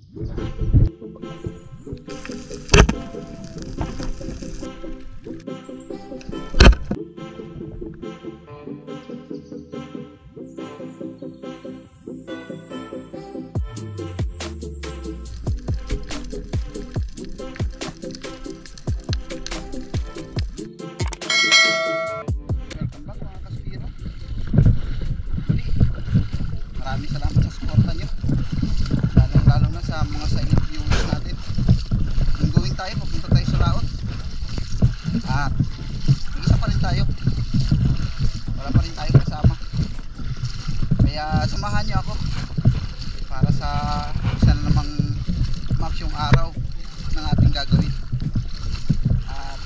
Maraming salamat sa suporta nyo, lalo na sa mga silent viewers natin. Ongoing tayo, papunta tayo sa laot at isa pa rin tayo, wala pa rin tayo kasama, kaya samahan nyo ako para sa isa na namang maksyong araw ng ating gagawin. At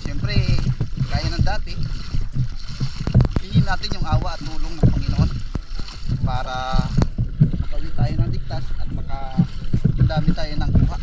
siyempre gaya ng dati, hingin natin yung awa at tulong ng Panginoon para makauwi tayo ng ligtas at makadami tayo ng kuha.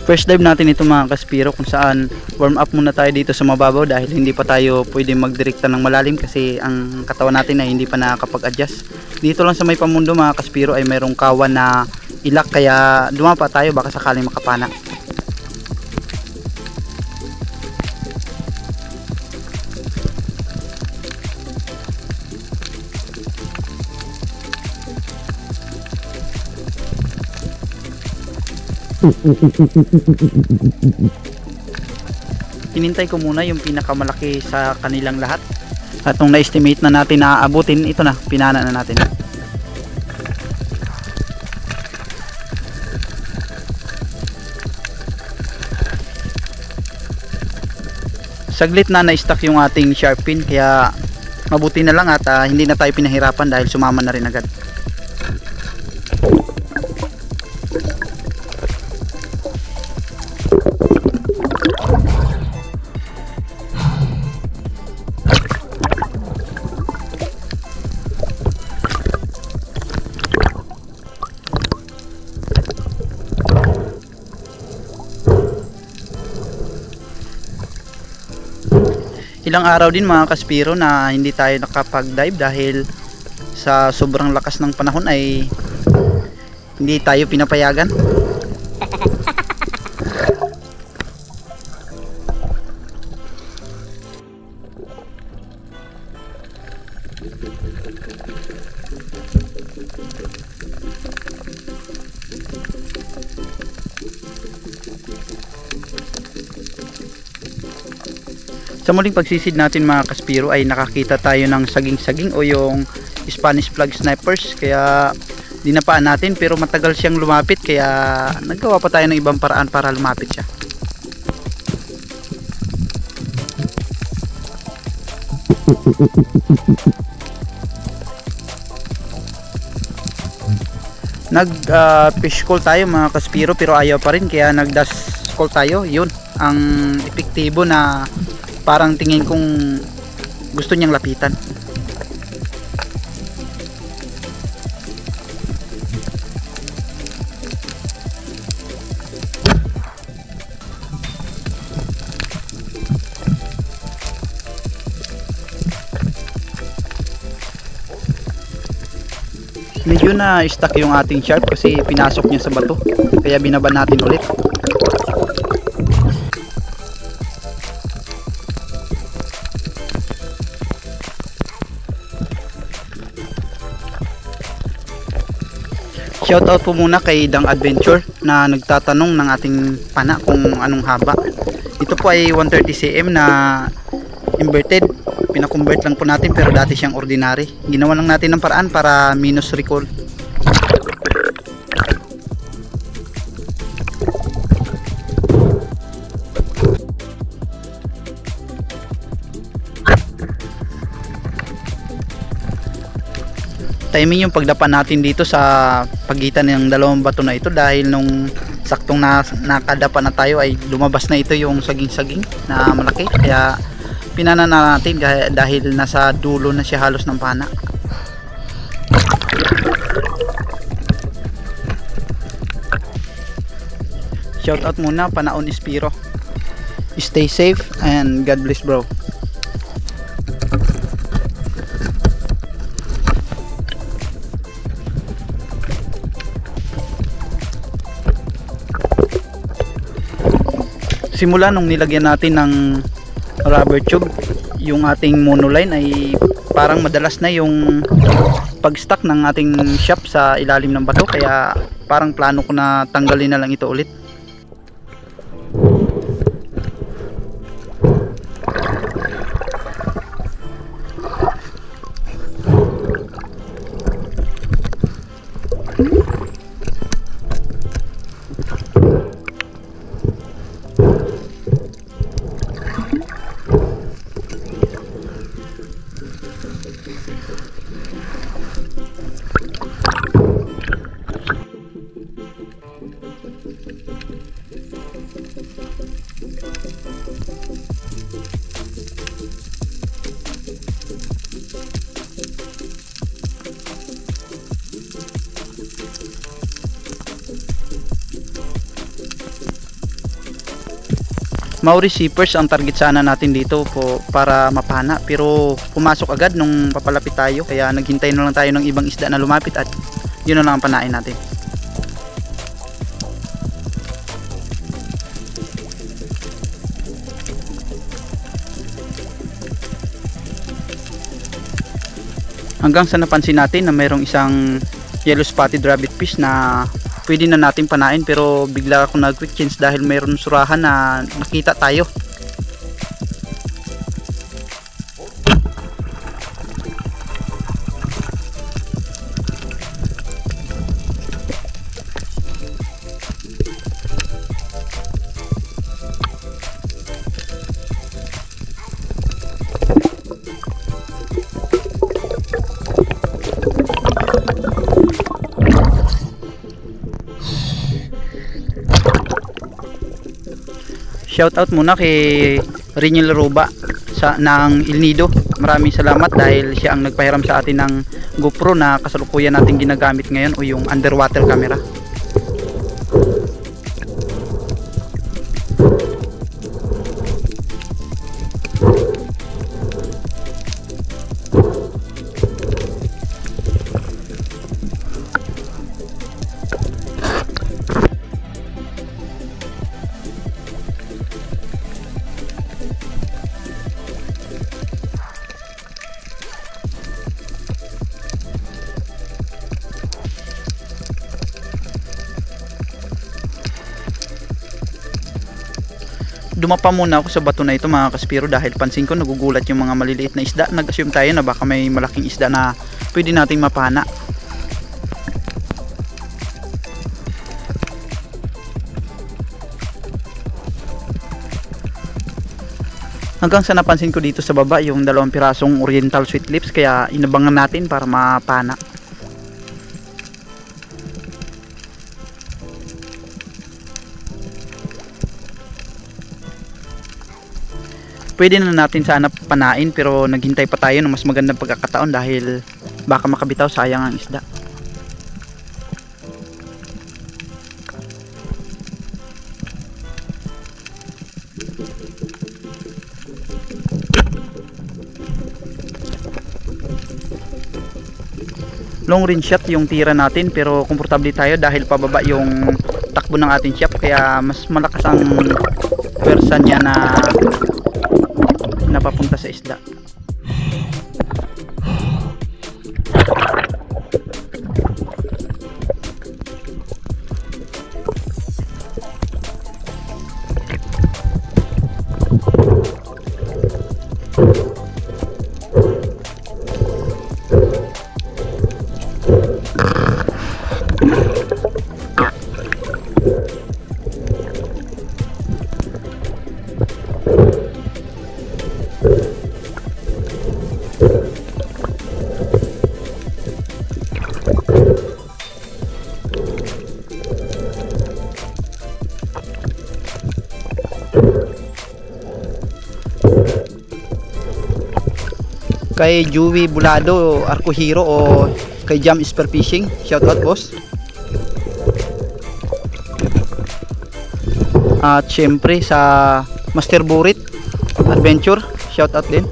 First dive natin ito mga kaspiro, kung saan warm up muna tayo dito sa mababaw dahil hindi pa tayo pwede magdirekta ng malalim kasi ang katawan natin ay hindi pa nakakapag-adjust. Dito lang sa may pamundo mga kaspiro ay mayroong kawan na ilak, kaya dumapa tayo baka sakaling makapana. Hinintay ko muna yung pinakamalaki sa kanilang lahat at nung na-estimate na natin na aabutin, ito na, pinana na natin. Saglit na na-stuck yung ating sharp pin, kaya mabuti na lang at hindi na tayo pinahirapan dahil sumama na rin agad. Ilang araw din mga kaspiro na hindi tayo nakapag-dive dahil sa sobrang lakas ng panahon ay hindi tayo pinapayagan. Sa muling pagsisid natin mga kaspiro ay nakakita tayo ng saging-saging o yung Spanish flag snipers, kaya dinapaan natin pero matagal siyang lumapit, kaya naggawa pa tayo ng ibang paraan para lumapit siya. Fish call tayo mga kaspiro pero ayaw pa rin, kaya nag dash call tayo. Yun ang epektibo na parang tingin kong gusto niyang lapitan. Medyo na stuck yung ating sharp kasi pinasok niya sa bato, kaya binaba natin ulit. Shoutout po muna kay Dang Adventure na nagtatanong ng ating pana kung anong haba. Ito po ay 130 cm na inverted. Pinakonvert lang po natin pero dati siyang ordinary. Ginawa lang natin ng paraan para minus recall. Timing yung pagdapan natin dito sa pagitan ng dalawang bato na ito dahil nung saktong nakadapa na tayo ay lumabas na ito yung saging-saging na malaki, kaya pinana na natin dahil nasa dulo na siya halos ng pana. Shout out muna Panaon Espiro. Stay safe and God bless bro. Simula nung nilagyan natin ng rubber tube yung ating monoline ay parang madalas na yung pag-stuck ng ating shop sa ilalim ng bato, kaya parang plano ko na tanggalin na lang ito ulit. Maori Seepers ang target sana natin dito po para mapana, pero pumasok agad nung papalapit tayo, kaya naghintay na lang tayo ng ibang isda na lumapit at yun na lang ang panain natin. Hanggang sa napansin natin na mayroong isang yellow spotted rabbit fish na pwede na natin panain, pero bigla ako nag quick change dahil mayroon surahan na nakita tayo. Shout out muna kay Riniel Roba ng El Nido. Maraming salamat dahil siya ang nagpahiram sa atin ng GoPro na kasalukuyan natin ginagamit ngayon, o yung underwater camera. Dumapa muna ako sa bato na ito mga kaspiro dahil pansin ko nagugulat yung mga maliliit na isda. Nag-assume tayo na baka may malaking isda na pwede nating mapana. Hanggang sa napansin ko dito sa baba yung 2 pirasong oriental sweet lips, kaya inabangan natin para mapana. Pwede na natin sana panain, pero naghintay pa tayo ng mas magandang pagkakataon dahil baka makabitaw, sayang ang isda. Long range shot yung tira natin, pero komportable tayo dahil pababa yung takbo ng ating shop, kaya mas malakas ang pwersa niya na napapunta sa isda. Kay Joey Bulado, Arco Hero, o kay Jam Spear Fishing, shout out boss. At syempre sa Master Burit Adventure, shout out din.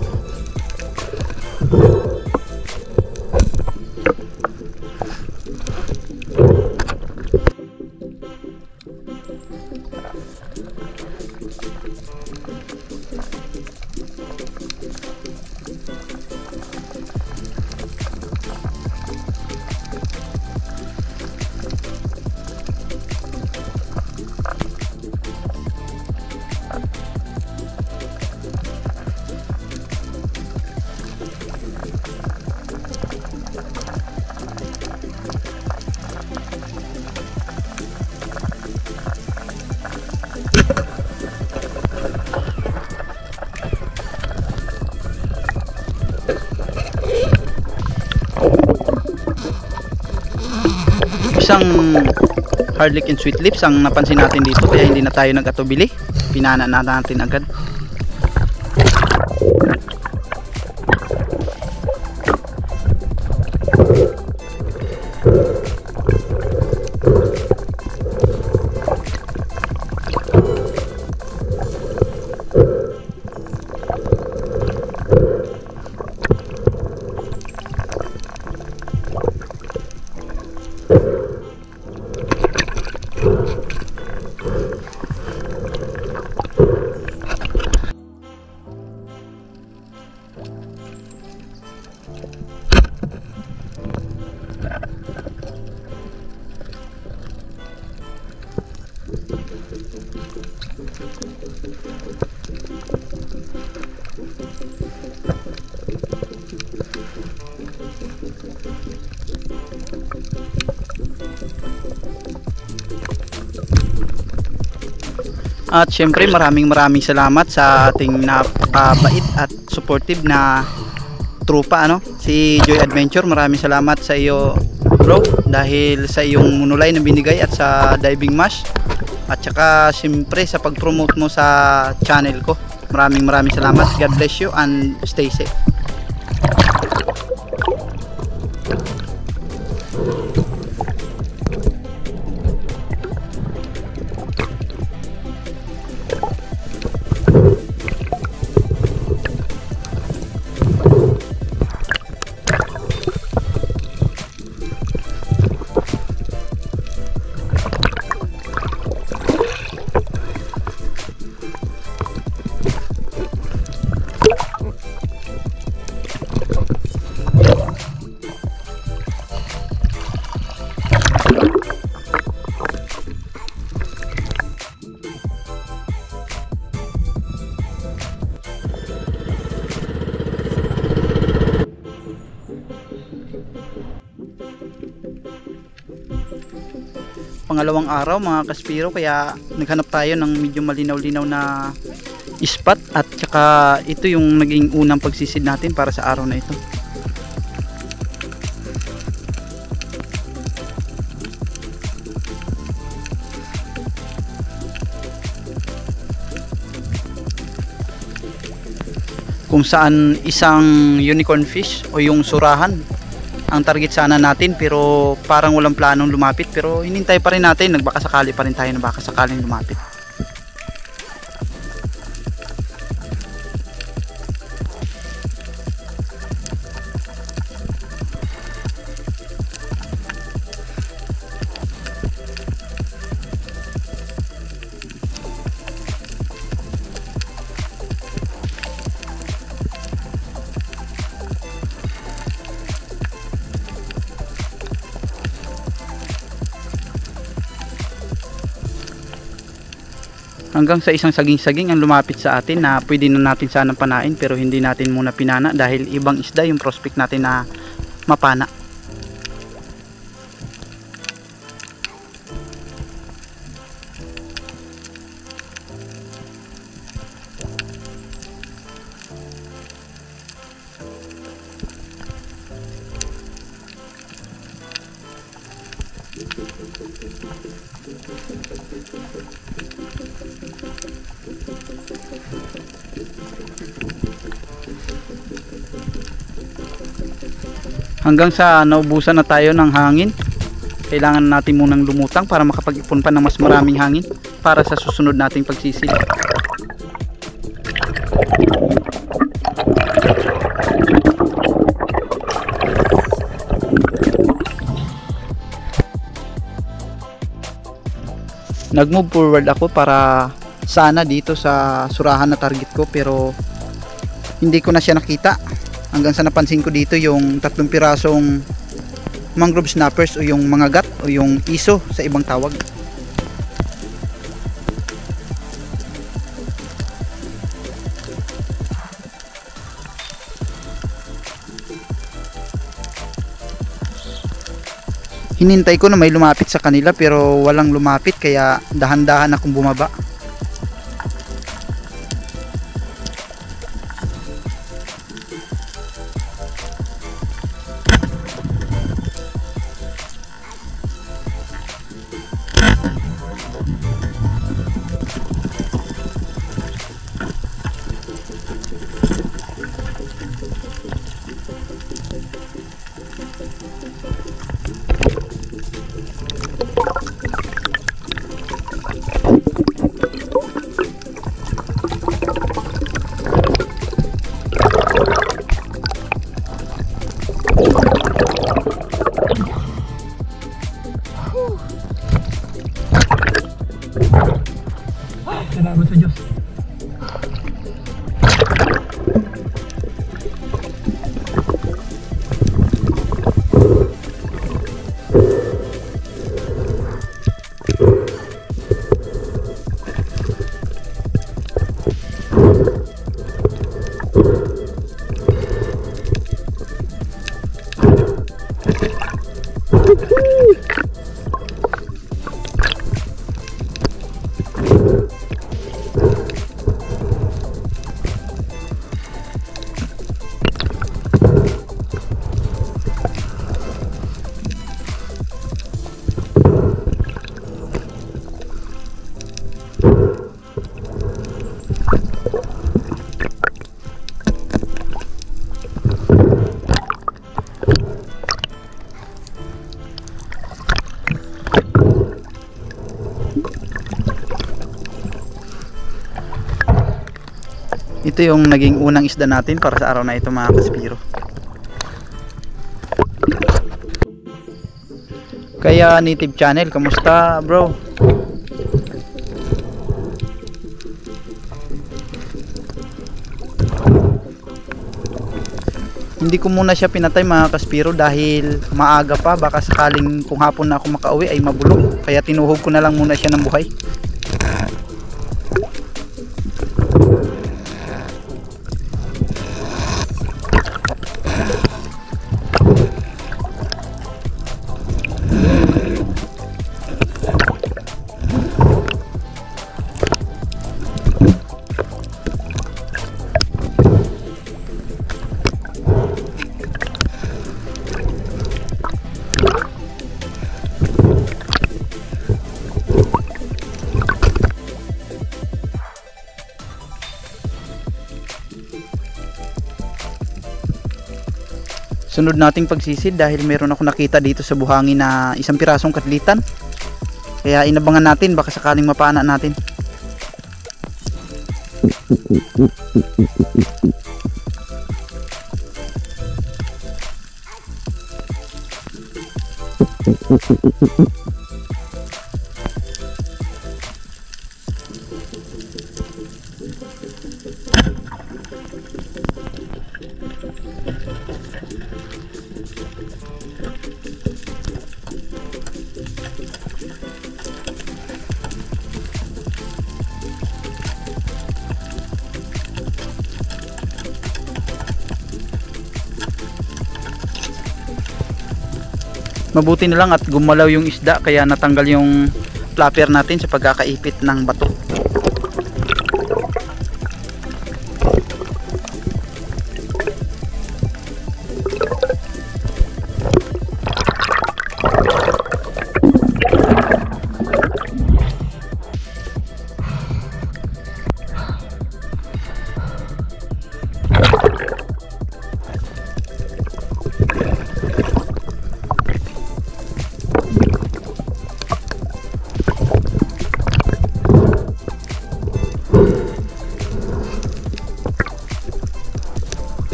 Isang Harlequin Sweet Lips ang napansin natin dito, kaya hindi na tayo nag-atubili, pinana na natin agad. At syempre maraming salamat sa ating napakabait at supportive na trupa, ano, si Joy Adventure. Maraming salamat sa iyo, bro, dahil sa iyong monolay na binigay at sa diving mash, at saka syempre sa pag-promote mo sa channel ko. Maraming salamat. God bless you and stay safe. Pangalawang araw mga kaspiro, kaya naghanap tayo ng medyo malinaw-linaw na spot, at saka ito yung naging unang pagsisid natin para sa araw na ito. Kung saan isang unicorn fish o yung surahan ang target sana natin, pero parang walang planong lumapit, pero hinintay pa rin natin, nagbaka sakali pa rin tayo na baka sakaling lumapit. Hanggang sa isang saging-saging ang lumapit sa atin na pwede na natin sanang panain, pero hindi natin muna pinana dahil ibang isda yung prospect natin na mapana. Hanggang sa naubusan na tayo ng hangin, kailangan natin munang lumutang para makapag-ipon pa ng mas maraming hangin para sa susunod nating pagsisil. Nag-move forward ako para sana dito sa surahan na target ko, pero hindi ko na siya nakita hanggang sa napansin ko dito yung 3 pirasong mangrove snappers o yung mga gat o yung iso sa ibang tawag. Hinintay ko na may lumapit sa kanila pero walang lumapit, kaya dahan-dahan akong bumaba. Salamat sa Diyos. Ito yung naging unang isda natin para sa araw na ito, mga kaspiro. Kaya Native Channel, kamusta bro? Hindi ko muna siya pinatay, mga kaspiro, dahil maaga pa, baka sakaling kung hapon na ako makauwi ay mabulok, kaya tinuhog ko na lang muna siya ng buhay. Sunod nating pagsisid dahil meron ako nakita dito sa buhangin na 1 pirasong katlitan, kaya inabangan natin, baka sakaling mapana natin. Mabuti na lang at gumalaw yung isda, kaya natanggal yung flapper natin sa pagkakaipit ng bato.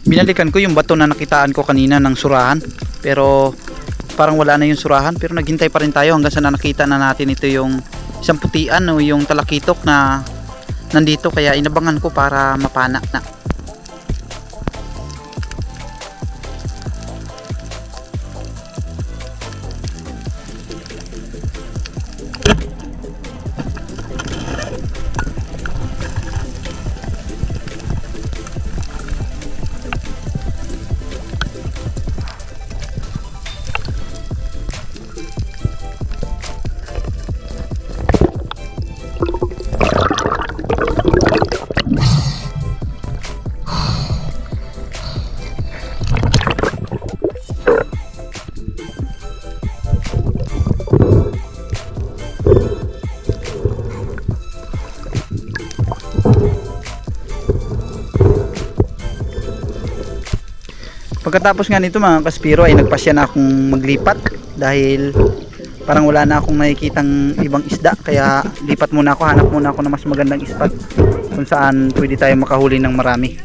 Binalikan ko yung bato na nakitaan ko kanina ng surahan, pero parang wala na yung surahan. Pero naghintay pa rin tayo hanggang sa nakita na natin ito yung isang putian o yung talakitok na nandito, kaya inabangan ko para mapana na. Pagkatapos nga nito mga kaspiro ay nagpasya na akong maglipat dahil parang wala na akong nakikitang ibang isda, kaya lipat muna ako, hanap muna ako ng mas magandang spot kung saan pwede tayo makahuli ng marami.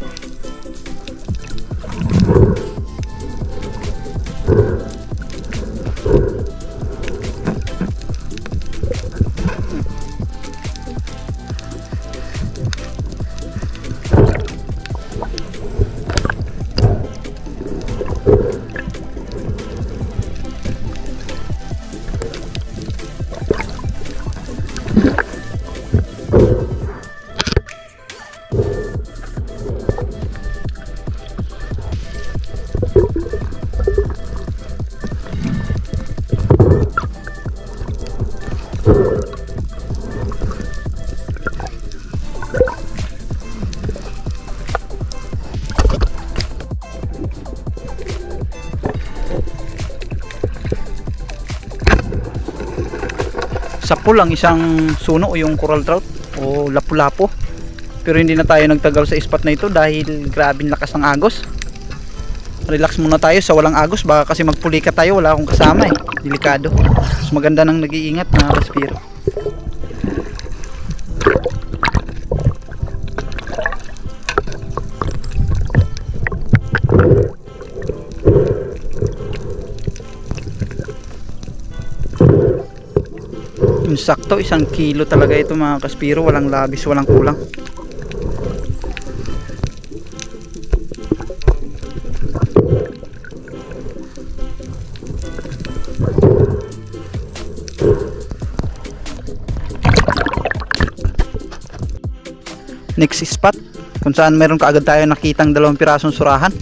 Sapul ang isang suno o yung coral trout o lapu-lapo, pero hindi na tayo nagtagal sa spot na ito dahil grabing lakas ng agos. Relax muna tayo sa walang agos, baka kasi magpulika tayo, wala akong kasama delikado. Mas maganda nang nag-iingat na kaspiro. Sakto 1 kilo talaga ito mga kaspiro, walang labis, walang kulang. Next spot kung saan meron kaagad tayo nakitang 2 pirasong surahan.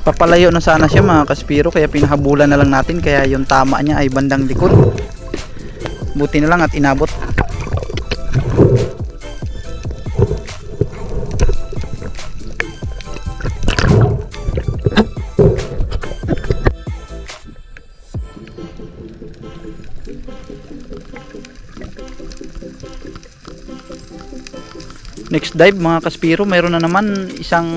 Papalayo na sana siya mga kaspiro, kaya pinahabulan na lang natin, kaya yung tama niya ay bandang likod. Buti na lang at inabot. Next dive mga kaspiro, mayroon na naman isang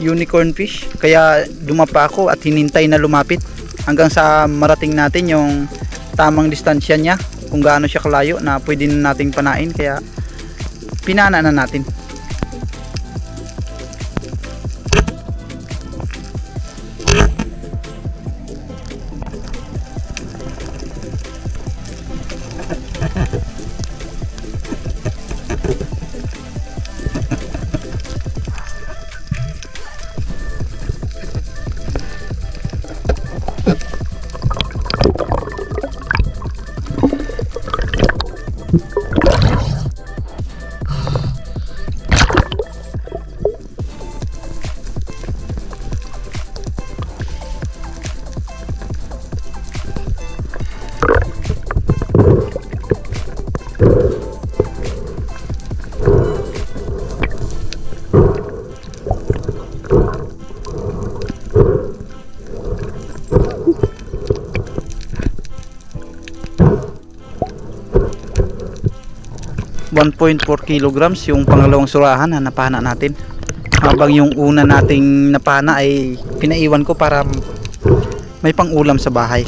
unicorn fish, kaya dumapa ako at hinintay na lumapit hanggang sa marating natin yung tamang distansya niya, kung gaano siya kalayo na pwede na nating panain, kaya pinana na natin. 1.4 kilograms yung pangalawang surahan na napana natin. Habang yung una nating napana ay pinaiwan ko para may pang-ulam sa bahay.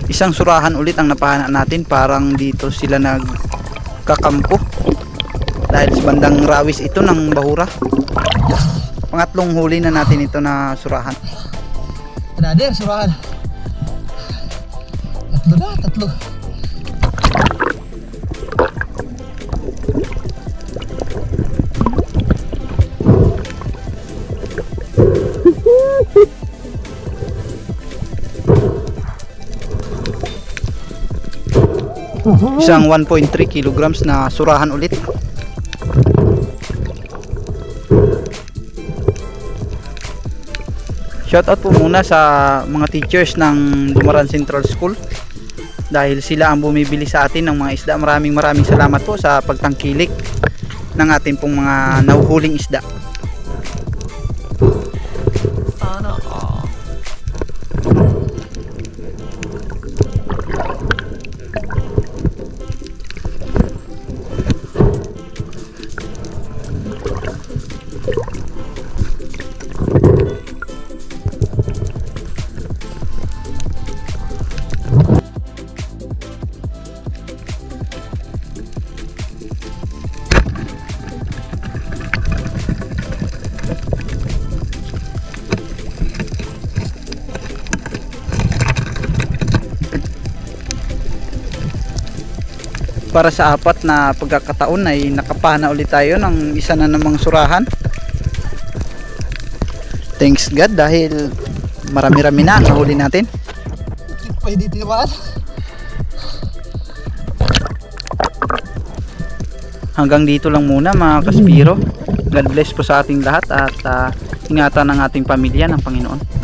Isang surahan ulit ang napana natin, parang dito sila nagkakampo dahil sa bandang rawis ito ng bahura. Pangatlong huli na natin ito na surahan. Another surahan. Tatlo. Isang 1.3 kilograms na surahan ulit. Shoutout po muna sa mga teachers ng Dumaran Central School dahil sila ang bumibili sa atin ng mga isda. Maraming salamat po sa pagtangkilik ng ating pong mga nahuhuling isda. Sana all. Para sa apat na pagkakataon ay nakapana ulit tayo ng isa na namang surahan. Thanks God dahil marami-rami na ang nahuli natin. Pwede naman. Hanggang dito lang muna mga kaspiro. God bless po sa ating lahat at ingatan ng ating pamilya ng Panginoon.